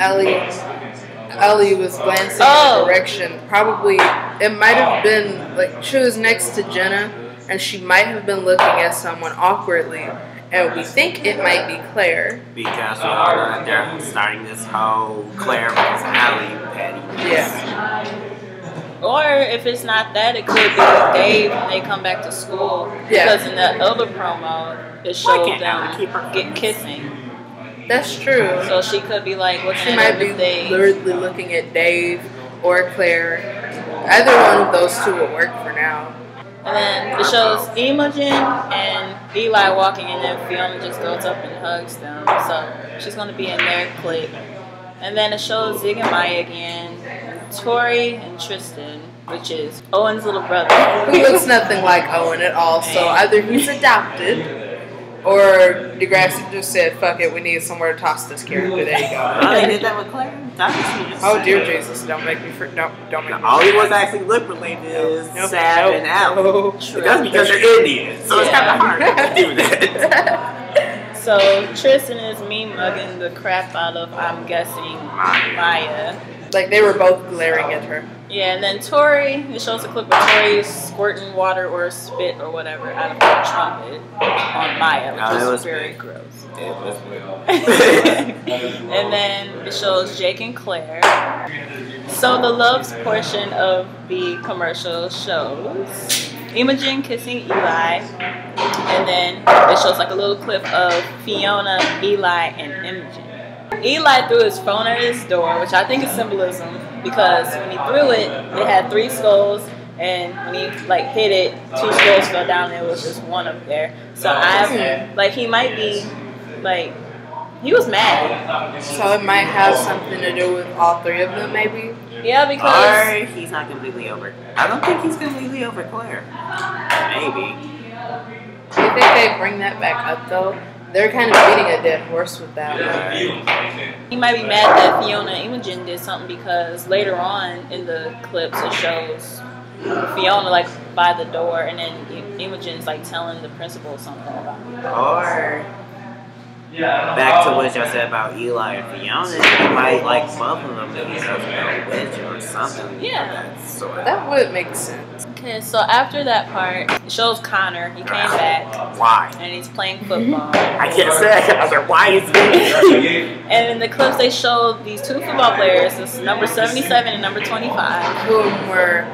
Ellie was glancing in the direction. Probably, it might have been, like, she was next to Jenna, and she might have been looking at someone awkwardly, and we think it might be Claire. Because we all know that they're starting this whole Claire versus Ellie petty. Yeah. Or if it's not that, it could be Dave when they come back to school. Yeah. Because in that other promo, it showed them get kissing. That's true. So she could be like, what's She might be literally looking at Dave or Claire. Either one of those two would work for now. And then it shows Imogen and Eli walking, and then Fiona just goes up and hugs them. So she's going to be in their clique. And then it shows Zig and Maya again, Tori and Tristan, which is Owen's little brother. Who looks nothing like Owen at all, so either he's adopted, or Degrassi just said, fuck it, we need somewhere to toss this character. There you go. Oh, they did that with Claire? Oh, dear Jesus, don't make me don't make me. All he was actually lip related is Sav and Allie. That's because they're Indian, so it's kind of hard to do that. So Tristan is me-mugging the crap out of, I'm guessing, Maya. Like, they were both glaring at her. Yeah, and then Tori, it shows a clip of Tori squirting water or spit or whatever out of her trumpet on Maya, which was very gross. It was And then it shows Jake and Claire. So the loves portion of the commercial shows Imogen kissing Eli, and then it shows like a little clip of Fiona, Eli, and Imogen. Eli threw his phone at his door, which I think is symbolism, because when he threw it, it had 3 skulls, and when he like hit it, 2 skulls fell down, and it was just one up there. So he might be like, he was mad. So it might have something to do with all 3 of them, maybe. Yeah, because or he's not completely over. I don't think he's completely over Claire. Maybe. Do you think they bring that back up though? They're kind of beating a dead horse with that one. He might be mad that Fiona and Imogen did something, because later on in the clips it shows Fiona like by the door, and then Imogen's like telling the principal something about it. Or back to what y'all said about Eli and Fiona, he might like both of them if he doesn't know which or something. Yeah. That would make sense. Okay, so after that part, it shows Connor. He came back. Why? And he's playing football. I can't say that. I was like, why is he? And in the clips, they showed these 2 football players, this number 77 and number 25. Who were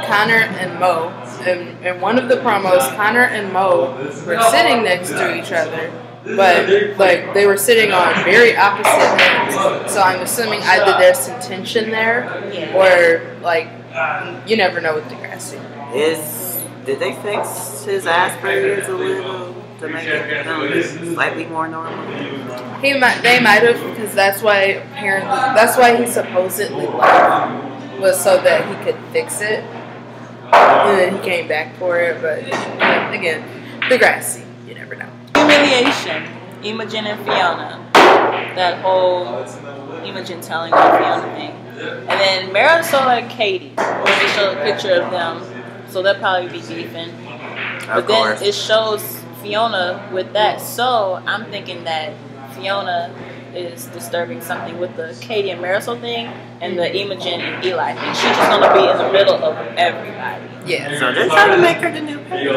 Connor and Mo. In one of the promos, Connor and Mo were sitting next to each other, but like they were sitting on very opposite ends. So I'm assuming either there's some tension there, or like, you never know with Degrassi. Did they fix his Asperger's a little to make it slightly more normal? They might have, because that's why he supposedly left, was so that he could fix it, and then he came back for it. But again, Degrassi, you never know. Humiliation, Imogen and Fiona. That whole Imogen telling the Fiona thing. And then Marisol and Katie. They showed a picture of them, so they'll probably be beefing. But then it shows Fiona with that, so I'm thinking that Fiona is disturbing something with the Katie and Marisol thing and the Imogen and Eli thing. She's just gonna be in the middle of everybody. Yeah. So they're trying to make her the new Paige.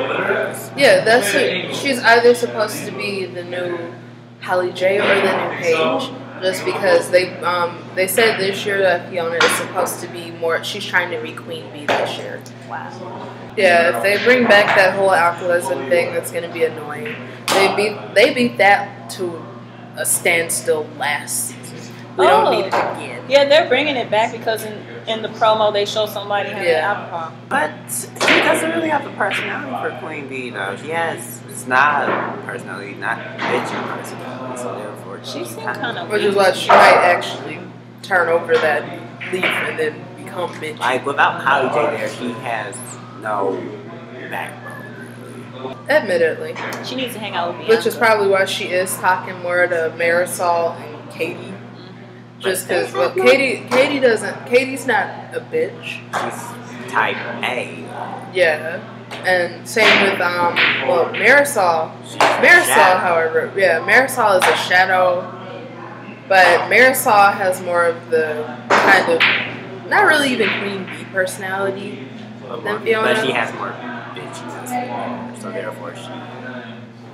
Yeah, that's it. She's either supposed to be the new Holly J or the new Paige. Just because they said this year that Fiona is supposed to be more. She's trying to be Queen Bee this year. Wow. Yeah, if they bring back that whole alcoholism thing, that's gonna be annoying. They beat that to a standstill last season. We don't need it again. Yeah, they're bringing it back because in the promo they show somebody having alcohol. But she doesn't really have the personality for Queen Bee though. She has snob personality, not bitchy personality. So therefore, she's kind of which is why she might actually turn over that leaf and then become bitchy. Like without Holly J there, she has no backbone. Admittedly. She needs to hang out with Bianca. Which is probably why she is talking more to Marisol and Katie. Just because, well, Katie's not a bitch. She's type A. Yeah. And same with, Marisol. Marisol, however, Marisol is a shadow But Marisol has more of the kind of, not really even queen bee personality than Fiona. But she has more bitches, so therefore she.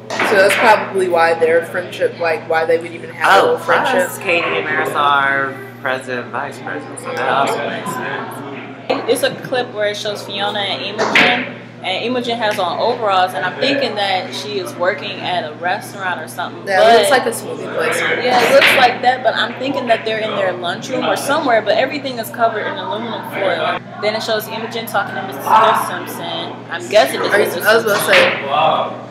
So that's probably why their friendship, like why they would even have a little friendship. Katie and Marisol are president and vice president, so that also makes sense. It's a clip where it shows Fiona and Imogen, and Imogen has on overalls, and I'm thinking that she is working at a restaurant or something. Yeah, it looks like a smoothie place. Yeah, it looks like that, but I'm thinking that they're in their lunchroom or somewhere, but everything is covered in aluminum foil. Then it shows Imogen talking to Mr. Simpson. I'm guessing it's Mr. Simpson. I was about to say,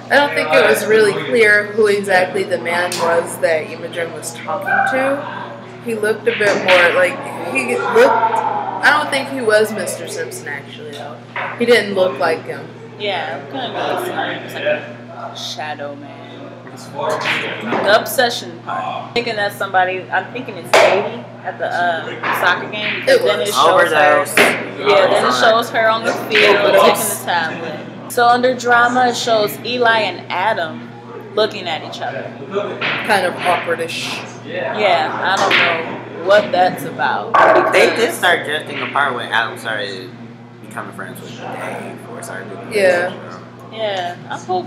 I don't think it was really clear who exactly the man was that Imogen was talking to. He looked a bit more like, I don't think he was Mr. Simpson actually though. He didn't look like him. Yeah, kind of it's like a shadow man. The obsession part. I'm thinking that's somebody, I'm thinking it's Katie at the soccer game, because then it shows her. Yeah, then it shows her on the field taking the tablet. So under drama, it shows Eli and Adam looking at each other. Kind of awkwardish. Yeah, I don't know what that's about. They did start drifting apart when Adam started becoming friends with Dave, or started doing Yeah, I hope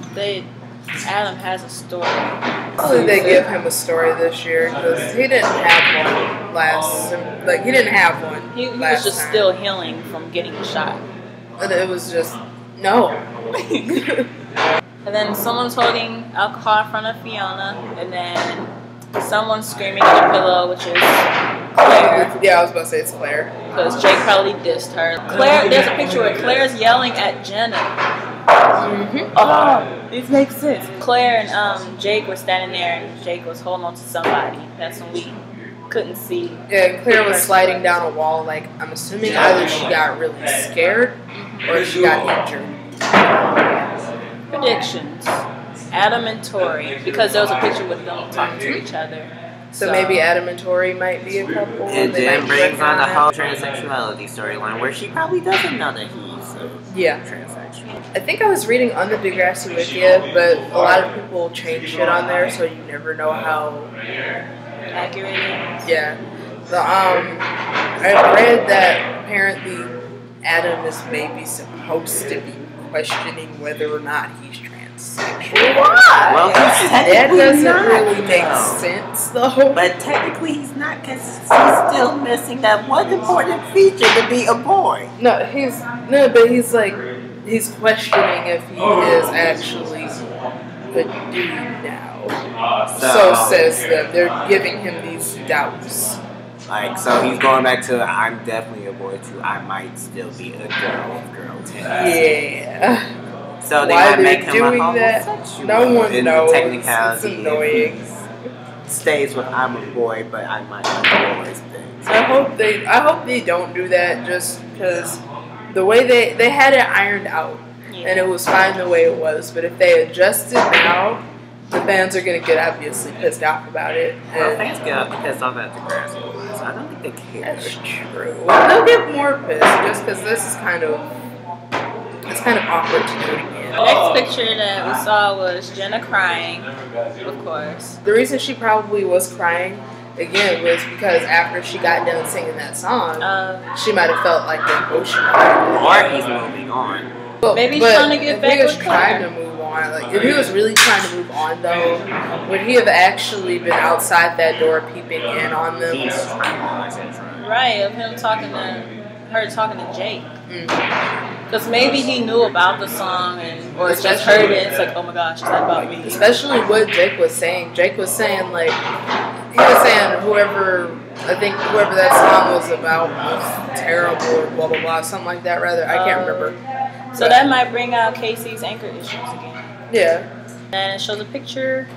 Adam has a story. Hopefully they give him a story this year, because he didn't have one last. Like he didn't have one. He was just still healing from getting shot. And it was just no. And then someone's holding alcohol in front of Fiona, and then someone's screaming at a pillow, which is Claire. Yeah, I was about to say it's Claire. Because Jake probably dissed her. Claire, there's a picture where Claire's yelling at Jenna. Mm-hmm. Oh, this makes sense. Claire and Jake were standing there, and Jake was holding on to somebody. That's when we couldn't see. Yeah, Claire was sliding down a wall. Like, I'm assuming either she got really scared or she got injured. Predictions. Adam and Tori, because there was a picture with them talking to each other. So maybe Adam and Tori might be a couple. It then brings on the whole transsexuality storyline, where she probably doesn't know that he's transsexual. I think I was reading on the Degrassi Wiki, but a lot of people change shit on there, so you never know how accurate it is. Yeah. I read that apparently Adam is maybe supposed to be questioning whether or not he's transsexual. Why? Well, that doesn't really make sense, though. But technically, he's not, because he's still missing that one important feature to be a boy. But he's questioning if he is actually a dude now. So says that they're giving him these doubts. Like, so he's going back to, I'm definitely a boy too. I might still be a girl too. Yeah. So they might make him a that? homosexual. No one knows. Technicality, it's annoying. He stays with I'm a boy, but I might not be boys things. I hope they don't do that, just because the way they had it ironed out, and it was fine the way it was. But if they adjust it now, the fans are going to get obviously pissed off about it. Well, fans get pissed off at Degrassi. So I don't think they care. That's true. They'll get more pissed just because this is kind of awkward to do it again. The next picture that we saw was Jenna crying, of course. The reason she probably was crying again was because after she got done singing that song, she might have felt like the emotion. Or he's moving on. Maybe he's trying to get back with trying to move on. Like, if he was really trying to move on, though, would he have actually been outside that door peeping in on them? Right, of him talking to Jake. Because maybe he knew about the song, or just heard it. It's like, oh my gosh, is that about me? Especially what Jake was saying. Jake was saying, like, he was saying whoever that song was about was terrible or blah blah blah, something like that. Rather, I can't remember. So that might bring out Casey's anchor issues again. Yeah. And it shows a picture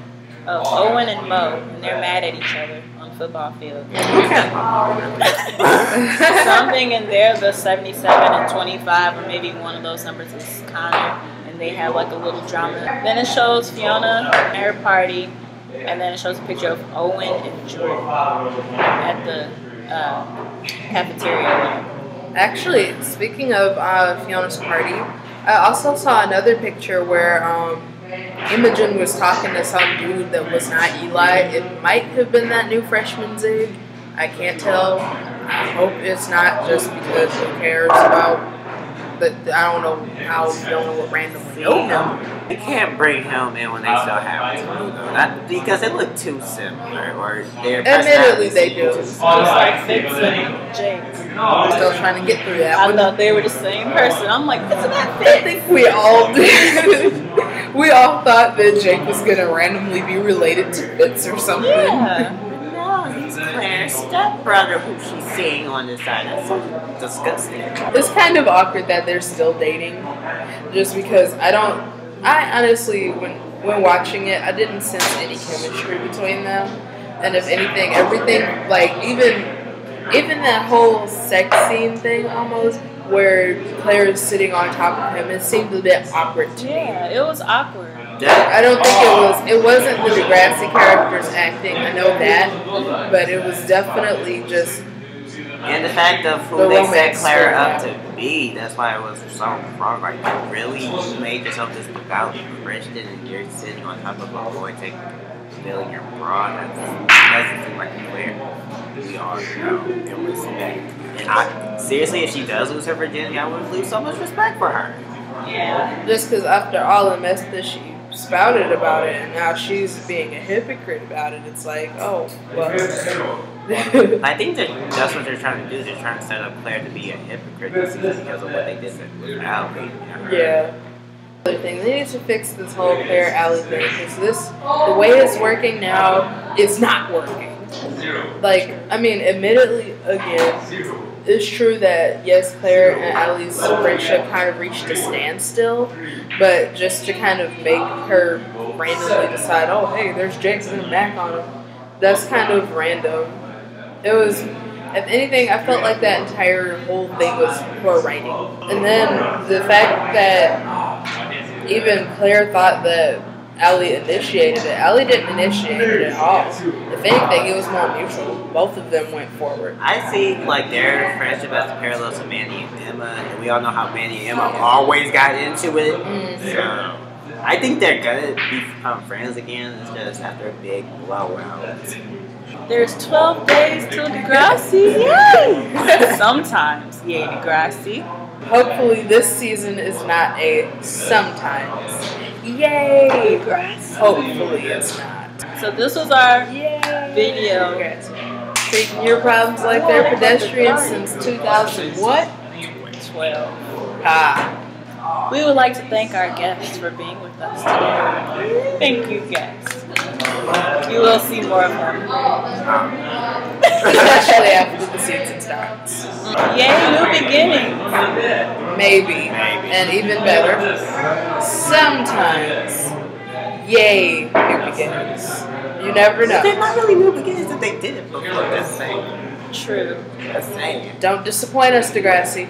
of Owen and Mo, and they're mad at each other on the football field. Something in there, the 77 and 25, or maybe one of those numbers is Connor, and they have like a little drama. Then it shows Fiona at her party, and then it shows a picture of Owen and Jordan at the cafeteria. Actually, speaking of Fiona's party, I also saw another picture where Imogen was talking to some dude that was not Eli. It might have been that new freshman Zig. I can't tell. I hope it's not, just because who cares about. But I don't know how you don't know what randomly know him. You can't bring him in when they still have two, though. Not, because they look too similar, or their Admittedly, they do. Just like Fitz and Jake. Still trying to get through that. I thought they were the same person. I'm like, isn't that Fitz? I think we all did. We all thought that Jake was gonna randomly be related to Fitz or something. Yeah. No, he's Claire's stepbrother who she's seeing on the side. That's so disgusting. It's kind of awkward that they're still dating, just because I honestly, when watching it, I didn't sense any chemistry between them. And if anything, everything, like, even that whole sex scene thing almost, where Claire is sitting on top of him, it seemed a bit awkward to me. Yeah, it was awkward. I don't think it wasn't the Degrassi character's acting, I know that, but it was definitely just... And the fact of who they set Claire up to be, that's why it was so wrong. Like, really, you made yourself this devout Christian and you're sitting on top of a boy stealing your bra. That doesn't seem like Claire. We all know and respect. And seriously, if she does lose her virginity, I would lose so much respect for her. Yeah. Just because after all the mess that she spouted about it, and now she's being a hypocrite about it, it's like, oh, well. I think that's what they're trying to do. They're trying to set up Claire to be a hypocrite this season because of what they did with Allie. Yeah. Other thing, they need to fix this whole Claire Allie thing, because the way it's working now is not working. Like, I mean, admittedly, again, it's true that, yes, Claire and Allie's friendship kind of reached a standstill, but just to kind of make her randomly decide, oh, hey, there's Jake's and Mac on him, that's kind of random. It was, if anything, I felt like that entire whole thing was poor writing. And then the fact that even Claire thought that Allie initiated it. Allie didn't initiate it at all. If anything, it was more mutual. Both of them went forward. I see like their friendship as the parallels of Mandy and Emma, and we all know how Mandy and Emma always got into it. Mm-hmm. So I think they're gonna become friends again. It's just after a big blowout. There's 12 days till Degrassi. Yay! Sometimes, yay, Degrassi. Hopefully this season is not a sometimes. Yay! Degrassi. Hopefully it's not. So this was our video. Treating your problems like they're pedestrians since 2000 what? 12. Ah. We would like to thank our guests for being with us today. Thank you, guests. You will see more of them. Especially after the season starts. Yay, new beginnings. Maybe. And even better, sometimes. Yay, new beginnings. You never know. They're not really new beginnings if they did it before. Just saying. True. Just saying. Don't disappoint us, Degrassi.